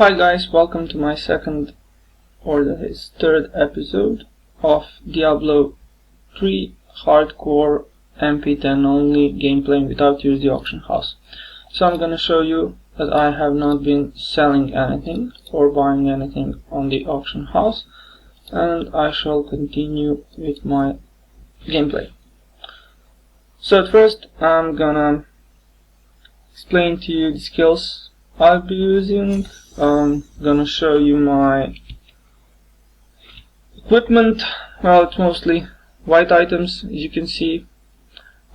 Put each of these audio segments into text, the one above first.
Hi guys, welcome to my second, or that is third episode of Diablo 3 hardcore MP10 only gameplay without using the auction house. So I'm gonna show you that I have not been selling anything or buying anything on the auction house, and I shall continue with my gameplay. So at first I'm gonna explain to you the skills I'll be using. I'm gonna show you my equipment. Well, it's mostly white items, as you can see,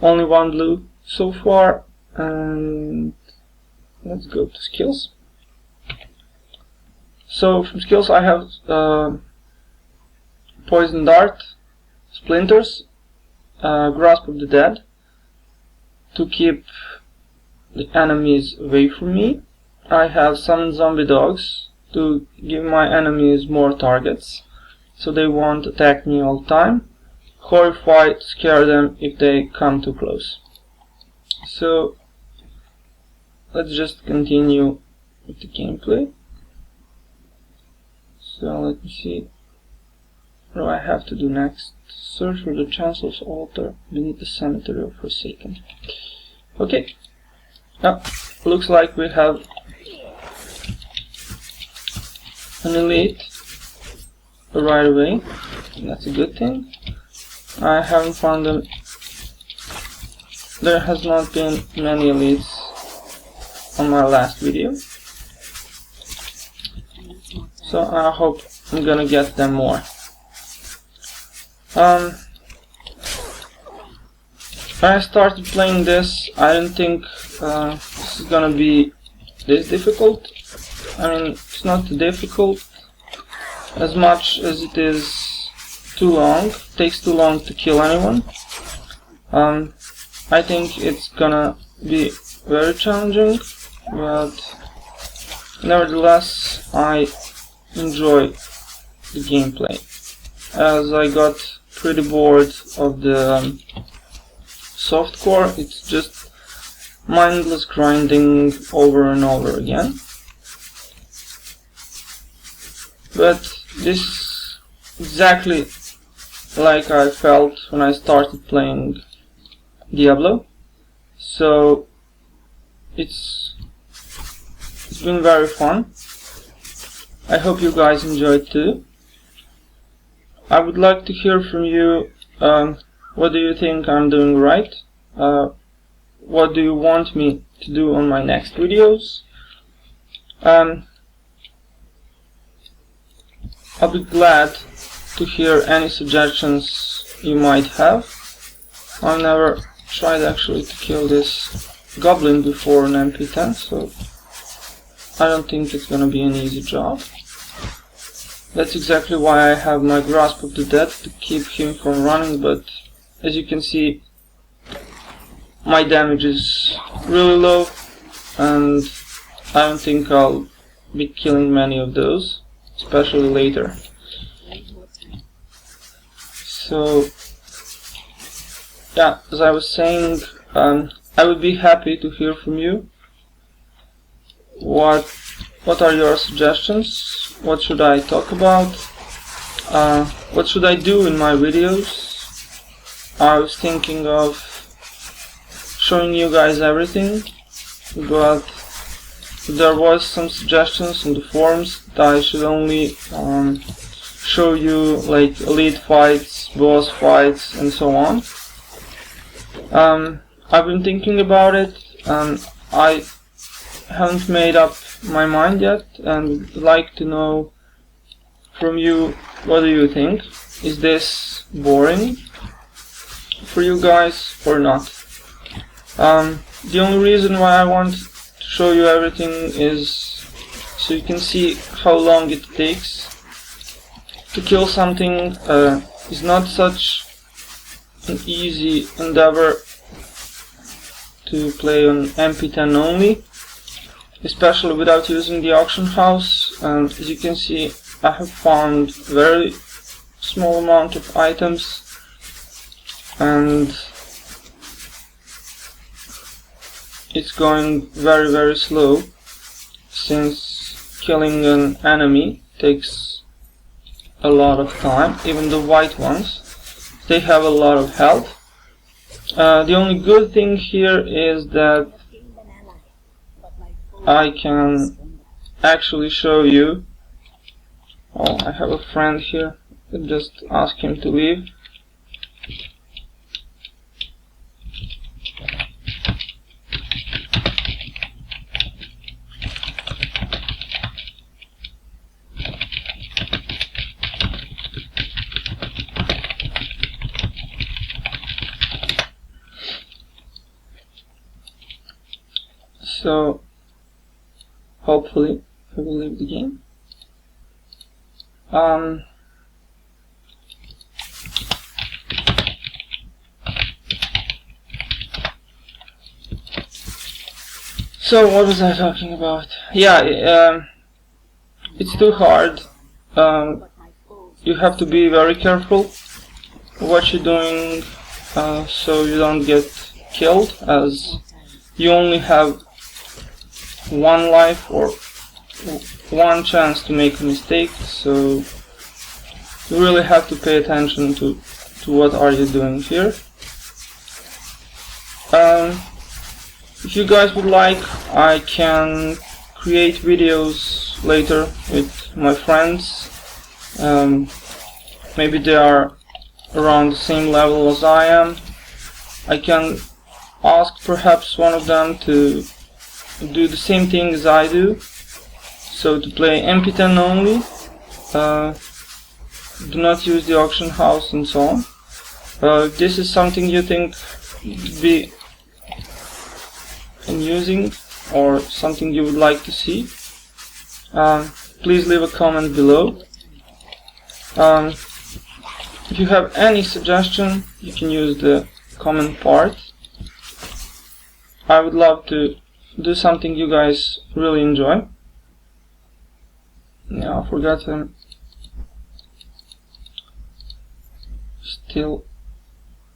only one blue so far. And let's go to skills. So from skills I have poison dart, splinters, grasp of the dead to keep the enemies away from me. I have summon zombie dogs to give my enemies more targets, so they won't attack me all the time. Horrify to scare them if they come too close. So let's just continue with the gameplay. So let me see what do I have to do next. Search for the Chancellor's altar beneath the cemetery of Forsaken. Okay, now looks like we have an elite right away. That's a good thing. I haven't found them. There has not been many elites on my last video, so I hope I'm gonna get them more. When I started playing this, I didn't think this is gonna be this difficult. I mean, it's not too difficult as much as it is too long. It takes too long to kill anyone. I think it's gonna be very challenging, but nevertheless I enjoy the gameplay, as I got pretty bored of the softcore. It's just mindless grinding over and over again. But this is exactly like I felt when I started playing Diablo, so it's been very fun. I hope you guys enjoyed too. I would like to hear from you. What do you think I'm doing right? What do you want me to do on my next videos? I'll be glad to hear any suggestions you might have. I've never tried actually to kill this goblin before an MP10, so I don't think it's gonna be an easy job. That's exactly why I have my grasp of the dead, to keep him from running, but as you can see, my damage is really low, and I don't think I'll be killing many of those, especially later. So yeah, as I was saying, I would be happy to hear from you. What are your suggestions? What should I talk about? What should I do in my videos? I was thinking of showing you guys everything, but there was some suggestions in the forums that I should only show you like elite fights, boss fights, and so on. I've been thinking about it, and I haven't made up my mind yet, and would like to know from you, what do you think? Is this boring for you guys or not? The only reason why I want to show you everything is so you can see how long it takes to kill something. Is not such an easy endeavor to play on MP10 only, especially without using the auction house. And as you can see, I have found very small amount of items, and it's going very slow, since killing an enemy takes a lot of time. Even the white ones, they have a lot of health. The only good thing here is that I can actually show you. Oh, I have a friend here. I'll just ask him to leave. So hopefully he will leave the game. So what was I talking about? Yeah, it's too hard. You have to be very careful what you're doing, so you don't get killed, as you only have one life or one chance to make a mistake. So you really have to pay attention to what are you doing here. If you guys would like, I can create videos later with my friends. Maybe they are around the same level as I am. I can ask perhaps one of them to do the same thing as I do. So to play MP10 only, do not use the auction house and so on. If this is something you think would be amusing or something you would like to see, please leave a comment below. If you have any suggestion, you can use the comment part. I would love to do something you guys really enjoy. Yeah, I forgot I'm still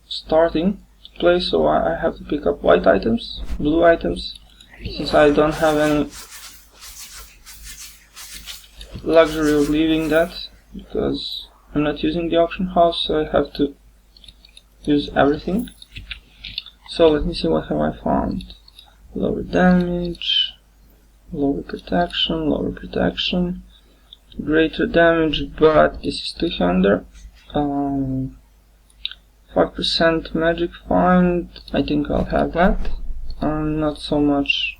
starting to play, so I have to pick up white items, blue items, since I don't have any luxury of leaving that, because I'm not using the auction house, so I have to use everything. So let me see, what have I found. Lower damage, lower protection, greater damage, but this is 200. 5% magic find, I think I'll have that. Not so much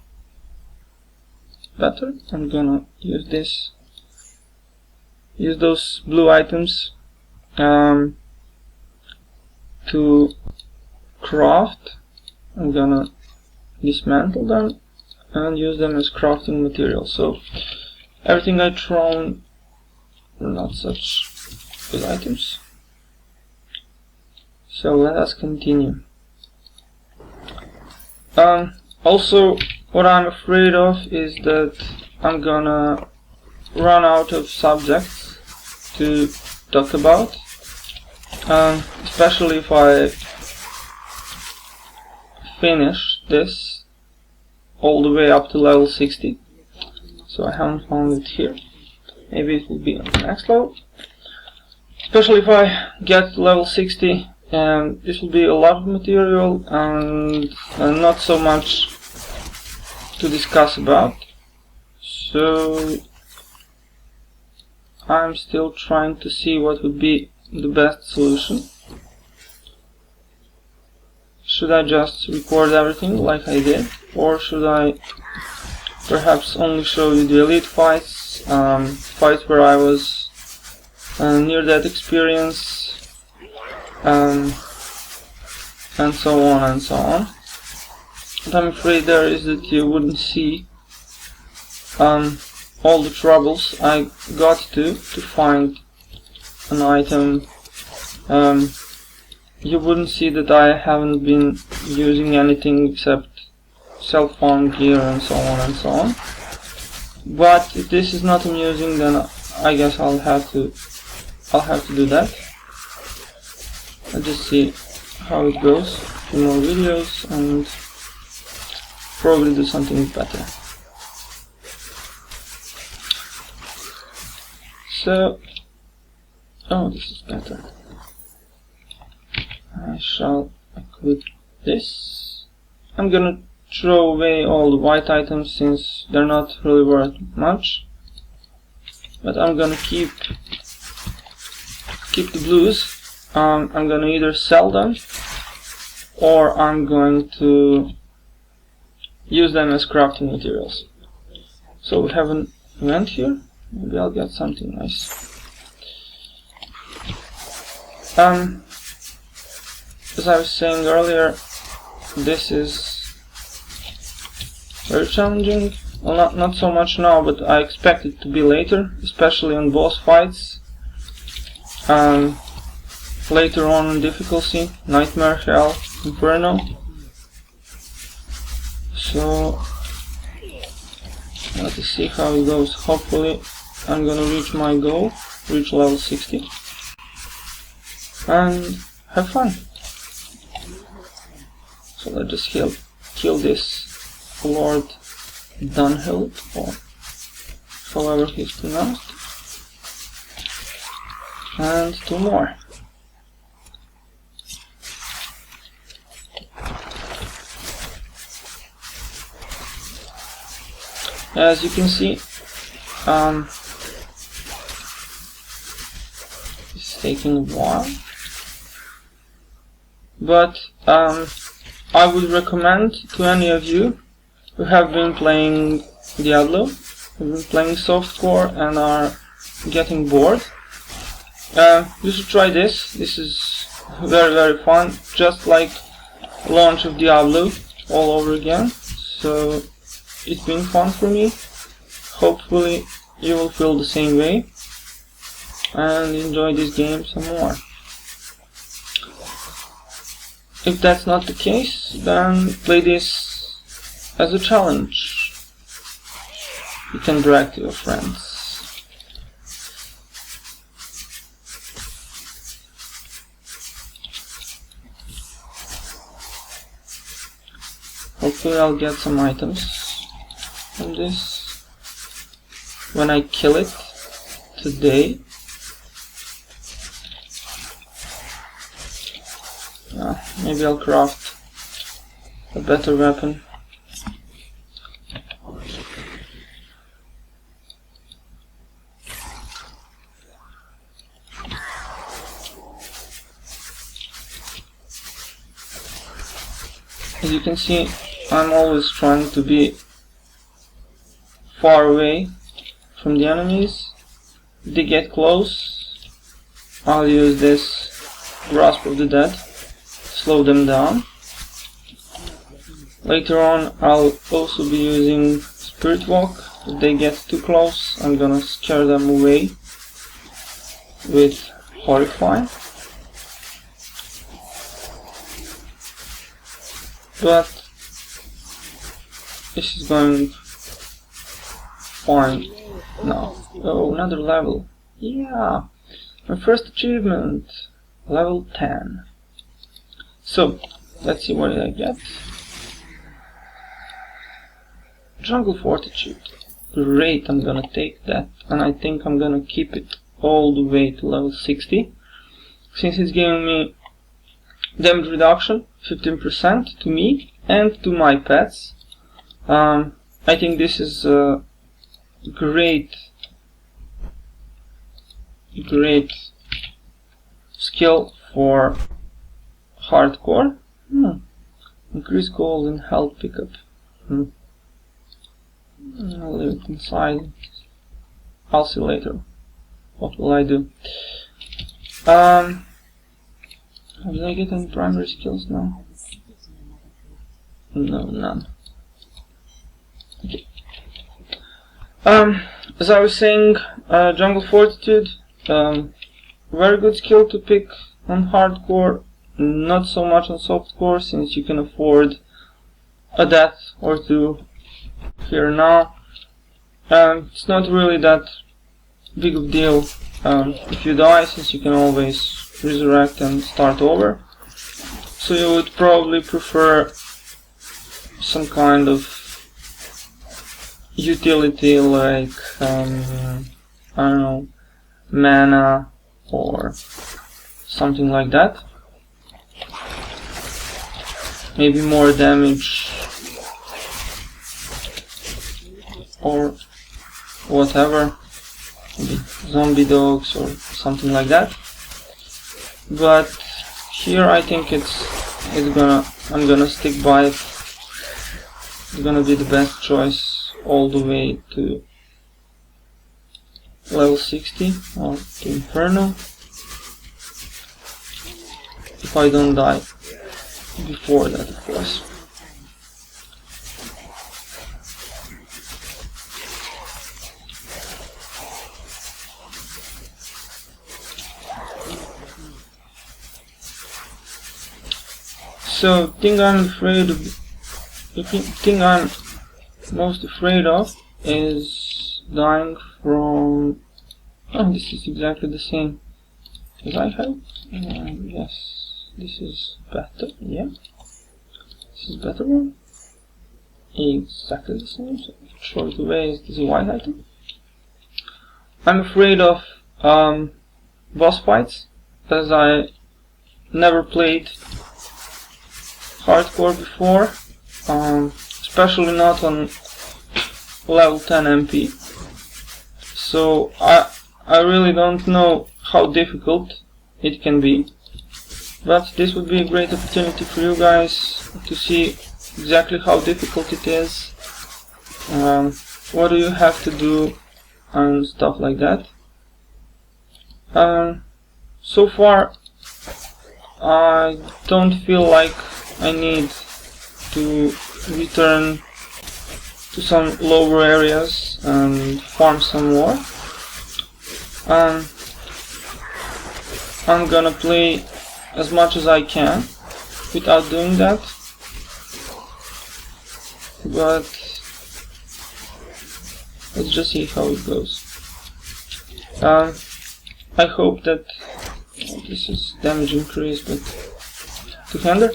better. I'm gonna use this. Use those blue items to craft. I'm gonna dismantle them and use them as crafting material. So everything I thrown are not such good items. So let us continue. Also, what I'm afraid of is that I'm gonna run out of subjects to talk about, especially if I finish this all the way up to level 60. So I haven't found it here. Maybe it will be on the next level. Especially if I get to level 60, this will be a lot of material and not so much to discuss about. So I'm still trying to see what would be the best solution. Should I just record everything like I did, or should I perhaps only show you the elite fights, fights where I was near that experience, and so on and so on. What I'm afraid there is that you wouldn't see all the troubles I got to find an item. You wouldn't see that I haven't been using anything except self-found gear and so on and so on. But if this is not amusing, then I guess I'll have to do that. I'll just see how it goes. A few more videos and probably do something better. So, oh, this is better. I shall equip this. I'm gonna throw away all the white items since they're not really worth much. But I'm gonna keep the blues. I'm gonna either sell them or I'm going to use them as crafting materials. So we have an event here. Maybe I'll get something nice. As I was saying earlier, this is very challenging. Well, not so much now, but I expect it to be later, especially on boss fights. Later on in difficulty, Nightmare, Hell, Inferno. So let's see how it goes. Hopefully I'm gonna reach my goal, reach level 60, and have fun. So let's just kill this Lord Dunhill, or however he's pronounced, and 2 more. As you can see, it's taking a while, but I would recommend to any of you who have been playing Diablo, who have been playing softcore and are getting bored, you should try this. This is very fun, just like launch of Diablo all over again. So it's been fun for me. Hopefully you will feel the same way and enjoy this game some more. If that's not the case, then play this as a challenge. You can drag to your friends. Hopefully I'll get some items from this when I kill it today. Maybe I'll craft a better weapon. As you can see, I'm always trying to be far away from the enemies. If they get close, I'll use this Grasp of the Dead to slow them down. Later on I'll also be using Spirit Walk. If they get too close, I'm gonna scare them away with Horrify. But this is going fine now. Oh, another level. Yeah, my first achievement, level 10. So, let's see what I get. Jungle Fortitude. Great, I'm gonna take that, and I think I'm gonna keep it all the way to level 60, since it's giving me damage reduction 15% to me and to my pets. I think this is a great skill for hardcore. Increase gold and health pickup. I'll leave it inside. I'll see later. What will I do? Did I get any primary skills now? No, none. Okay. As I was saying, Jungle Fortitude, very good skill to pick on hardcore, not so much on softcore, since you can afford a death or two here now. It's not really that big of a deal if you die, since you can always resurrect and start over. So you would probably prefer some kind of utility like I don't know, mana or something like that. Maybe more damage or whatever, maybe zombie dogs or something like that. But here I think I'm gonna stick by it. It's gonna be the best choice all the way to level 60 or to Inferno, if I don't die before that, of course. So the thing I'm most afraid of is dying from... Oh, this is exactly the same as I had. Yes, this is better. Yeah, this is better one. Exactly the same. So short away is the white item. I'm afraid of boss fights, as I never played hardcore before, especially not on level 10 MP. So I really don't know how difficult it can be, but this would be a great opportunity for you guys to see exactly how difficult it is, what do you have to do and stuff like that. So far I don't feel like I need to return to some lower areas and farm some more. I'm gonna play as much as I can without doing that, but let's just see how it goes. I hope that this is damage increase, but two-hander.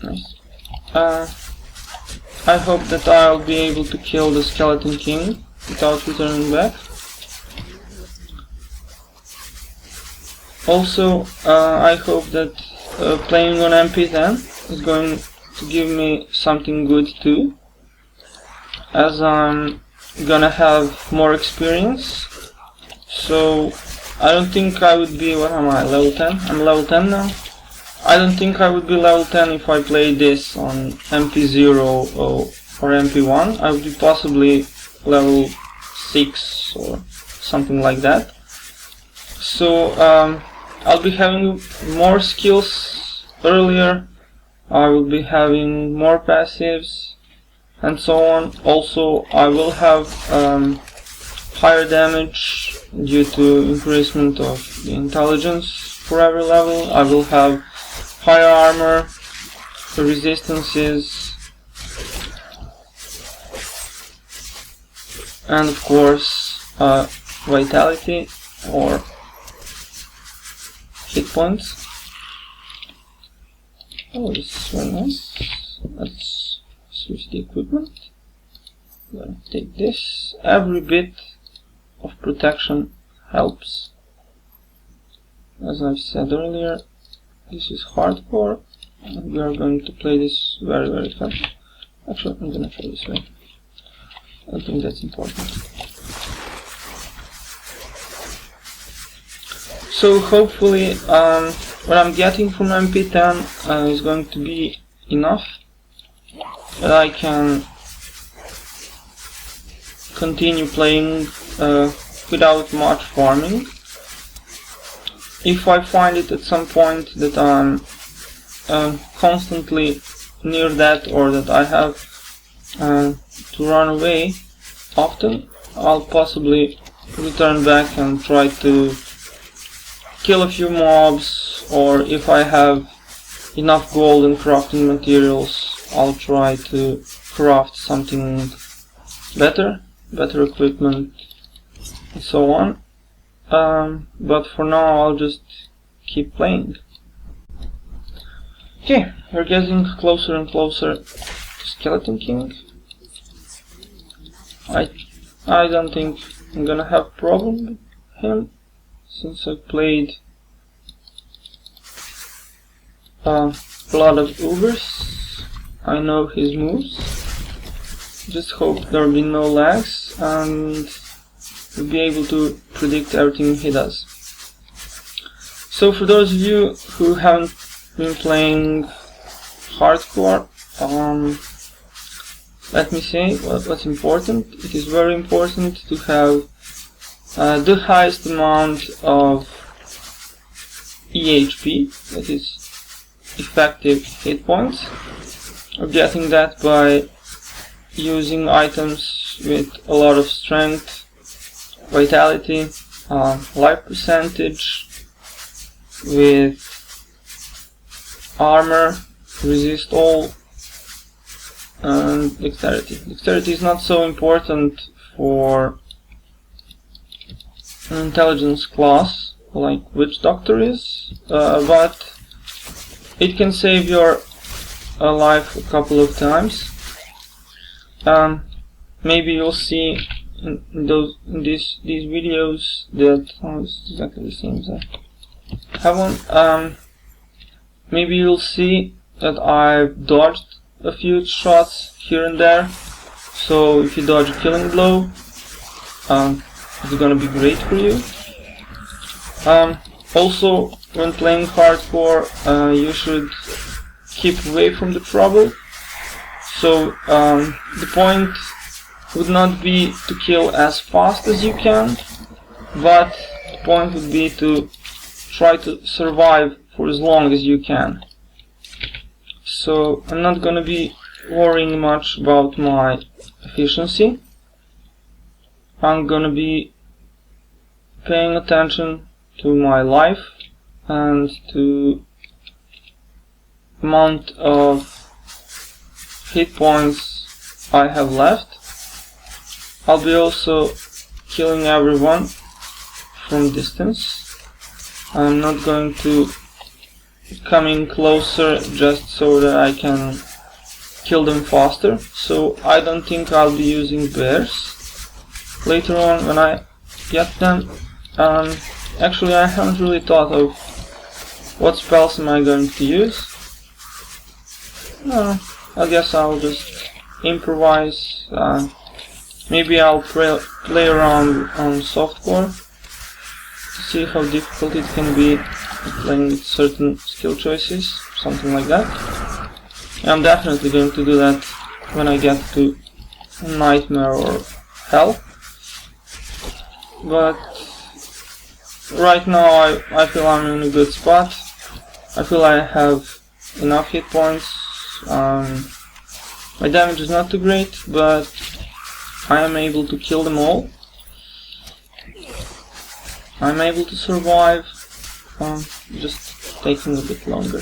Nice. I hope that I'll be able to kill the Skeleton King without returning back. Also, I hope that playing on MP10 is going to give me something good too, as I'm gonna have more experience. So I don't think I would be, what am I, level 10? I'm level 10 now. I don't think I would be level 10 if I played this on MP0 or MP1. I would be possibly level 6 or something like that. So I'll be having more skills earlier, I will be having more passives and so on. Also I will have higher damage due to increasement of the intelligence for every level. I will have higher armor, resistances, and of course vitality or hit points. Oh, this is very nice. Let's switch the equipment. I'm gonna take this. Every bit of protection helps. As I've said earlier, this is hardcore, and we are going to play this very, very fast. Actually, I'm gonna try this way. I think that's important. So hopefully what I'm getting from MP10 is going to be enough that I can continue playing without much farming. If I find it at some point that I'm constantly near that, or that I have to run away often, I'll possibly return back and try to kill a few mobs, or if I have enough gold and crafting materials, I'll try to craft something better equipment and so on. But for now I'll just keep playing. Okay, we're getting closer and closer to Skeleton King. I don't think I'm gonna have problem with him, since I played a lot of Ubers. I know his moves. Just hope there'll be no lags and we'll be able to predict everything he does. So for those of you who haven't been playing HardCore, let me say what's important. It is very important to have the highest amount of EHP, that is effective hit points. We're getting that by using items with a lot of strength, vitality, life percentage, with armor, resist all, and dexterity. Dexterity is not so important for an intelligence class like Witch Doctor is, but it can save your life a couple of times. Maybe you'll see in these videos that it's exactly the same as I have one. Maybe you'll see that I've dodged a few shots here and there. So if you dodge a killing blow, it's gonna be great for you. Also, when playing HardCore, you should keep away from the trouble. So the point would not be to kill as fast as you can, but the point would be to try to survive for as long as you can. So I'm not gonna be worrying much about my efficiency. I'm gonna be paying attention to my life and to amount of hit points I have left. I'll be also killing everyone from distance. I'm not going to come in closer just so that I can kill them faster. So I don't think I'll be using bears later on when I get them. Actually, I haven't really thought of what spells am I going to use. I guess I'll just improvise. Maybe I'll play around on softcore to see how difficult it can be playing with certain skill choices, something like that. I'm definitely going to do that when I get to Nightmare or Hell. But right now I feel I'm in a good spot. I feel I have enough hit points. My damage is not too great, but I am able to kill them all. I'm able to survive, just taking a bit longer.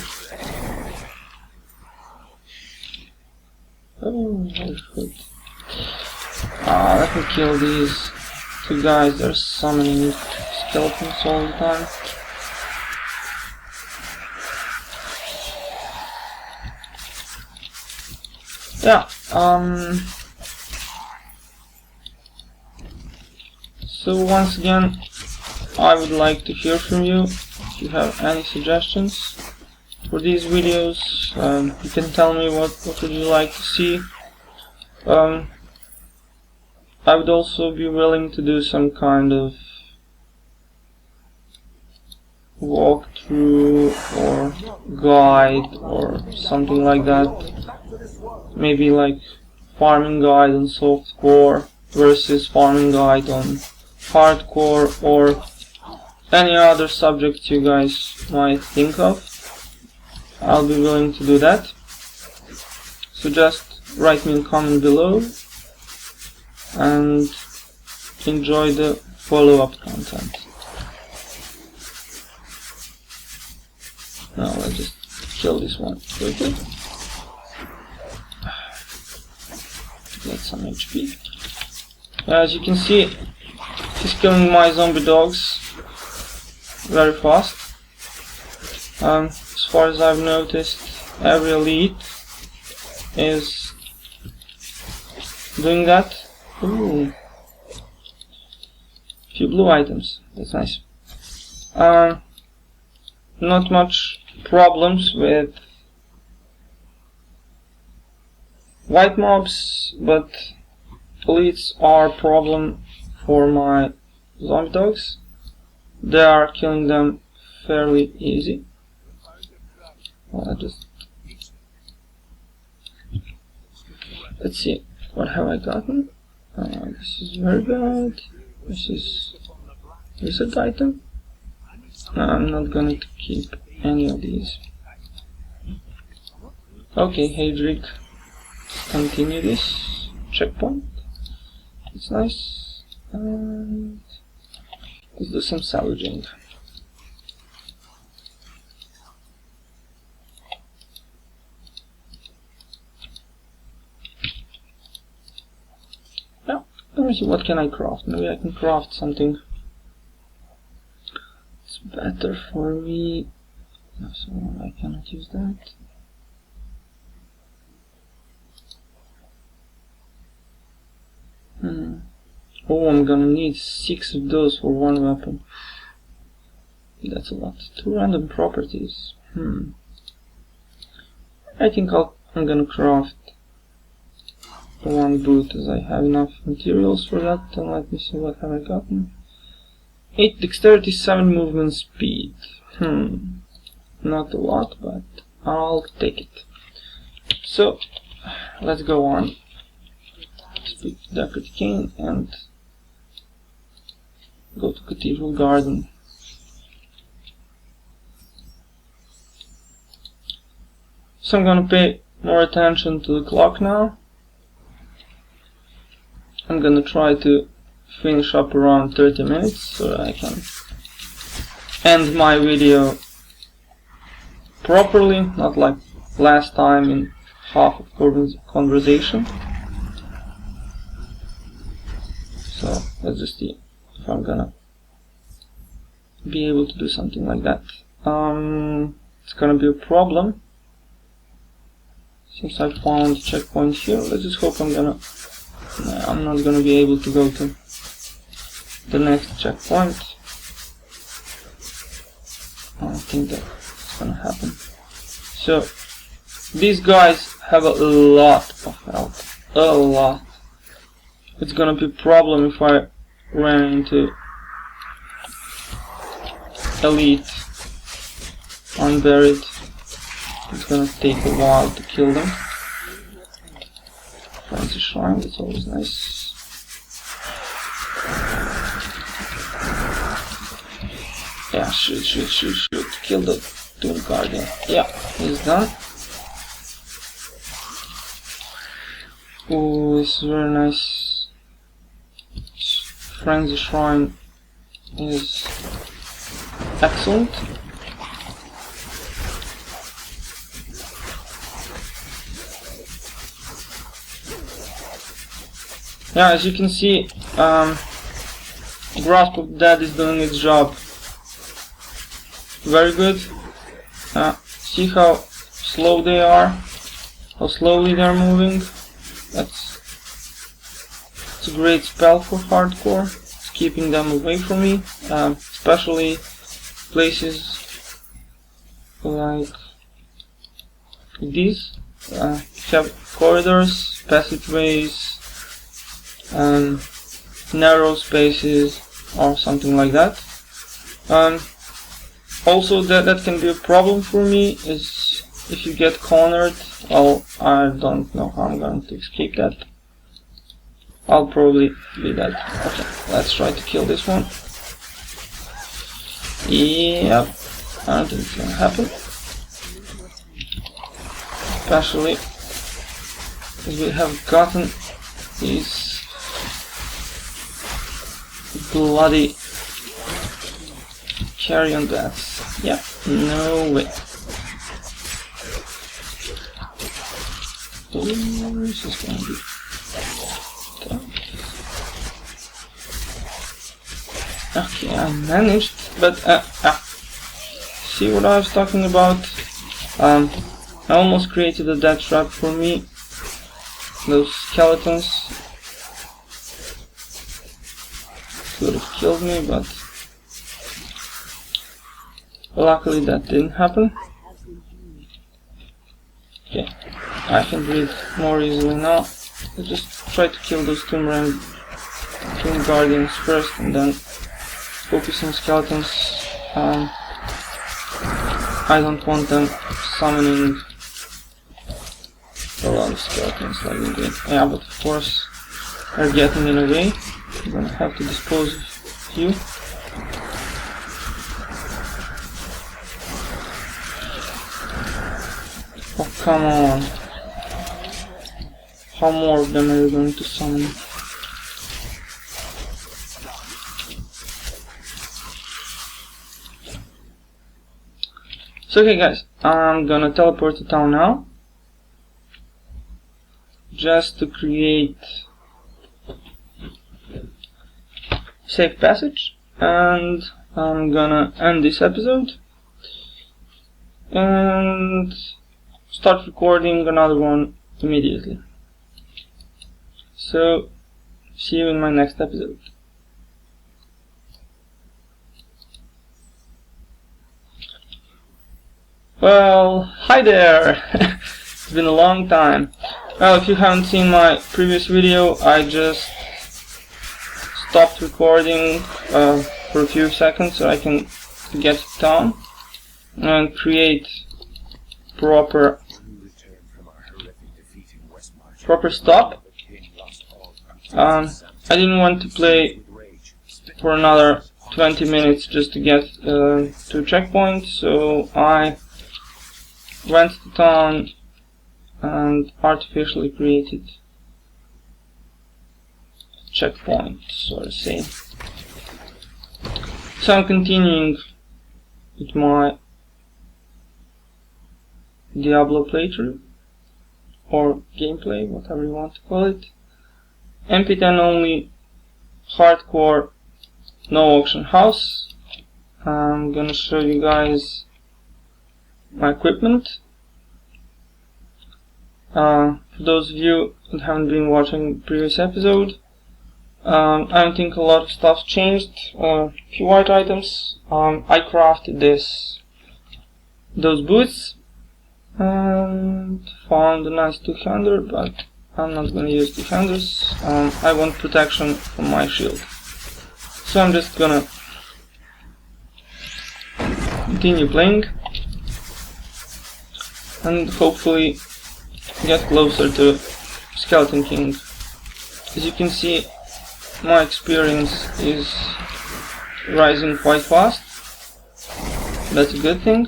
Oh, let me kill these two guys. They're summoning skeletons all the time. Yeah, so once again, I would like to hear from you. If you have any suggestions for these videos, you can tell me what would you like to see. I would also be willing to do some kind of walkthrough or guide or something like that. Maybe like farming guide on softcore versus farming guide on hardcore, or any other subject you guys might think of. I'll be willing to do that. So just write me a comment below and enjoy the follow-up content. Now let's just kill this one quickly. Get some HP. As you can see, he's killing my zombie dogs very fast. As far as I've noticed, every elite is doing that. Ooh. Few blue items. That's nice. Not much problems with white mobs, but elites are a problem for my zombie dogs. They are killing them fairly easy. Well, let's see, what have I gotten? This is very bad. This is wizard item. No, I'm not going to keep any of these. Okay, Hedrick, continue this checkpoint. It's nice. And let's do some salvaging. Now, let me see, what can I craft? Maybe I can craft something. It's better for me. No, so I cannot use that. Oh, I'm gonna need 6 of those for one weapon. That's a lot. 2 random properties. I think I'm gonna craft one boot, as I have enough materials for that. And let me see, what have I gotten. 8 dexterity, 7 movement speed. Not a lot, but I'll take it. So let's go on. Speak to Decorative King and go to Cathedral Garden. So I'm gonna pay more attention to the clock now. I'm gonna try to finish up around 30 minutes so that I can end my video properly, not like last time in half of conversation. So let's just see if I'm gonna be able to do something like that. It's gonna be a problem since I found a checkpoint here. Let's just hope I'm not gonna be able to go to the next checkpoint. I don't think that's gonna happen. So these guys have a lot of health, a lot. It's gonna be a problem if I ran into elite unburied. It's gonna take a while to kill them. Fancy shrine, that's always nice. Yeah, shoot. Kill the Doom Guardian. Yeah, he's done. Oh, this is very nice. Frenzy Shrine is excellent. Yeah, as you can see, Grasp of Death is doing its job very good. See how slow they are, how slowly they're moving. It's a great spell for hardcore. It's keeping them away from me, especially places like these. Have corridors, passageways, narrow spaces, or something like that. Also, that can be a problem for me is if you get cornered. Well, I don't know how I'm going to escape that. I'll probably be dead. Okay, let's try to kill this one. Yep, I don't think it's gonna happen. Especially as we have gotten these bloody carrion bats. Yeah, no way. This is gonna be okay, I managed, but see what I was talking about? I almost created a death trap for me. Those skeletons could have killed me, but luckily that didn't happen. Okay, I can breathe more easily now. Let's just try to kill those Tomb Guardians first and then focus on skeletons. I don't want them summoning a lot of skeletons like they did. Yeah, but of course they're getting in the way. I'm gonna have to dispose of you. Oh, come on. How more of them are you going to summon? So okay guys, I'm gonna teleport to town now, just to create safe passage, and I'm gonna end this episode and start recording another one immediately. So see you in my next episode. Well, hi there! It's been a long time. Well, if you haven't seen my previous video, I just stopped recording for a few seconds so I can get to town and create proper stop. I didn't want to play for another 20 minutes just to get to a checkpoint, so I went to town and artificially created a checkpoint, so to say. So I'm continuing with my Diablo playthrough, or gameplay, whatever you want to call it. MP10 only, hardcore, no auction house. I'm gonna show you guys my equipment. For those of you that haven't been watching the previous episode, I don't think a lot of stuff changed. A few white items. I crafted those boots and found a nice two-hander, but I'm not gonna use two-handers. I want protection from my shield, so I'm just gonna continue playing and hopefully get closer to Skeleton King. As you can see, my experience is rising quite fast. That's a good thing.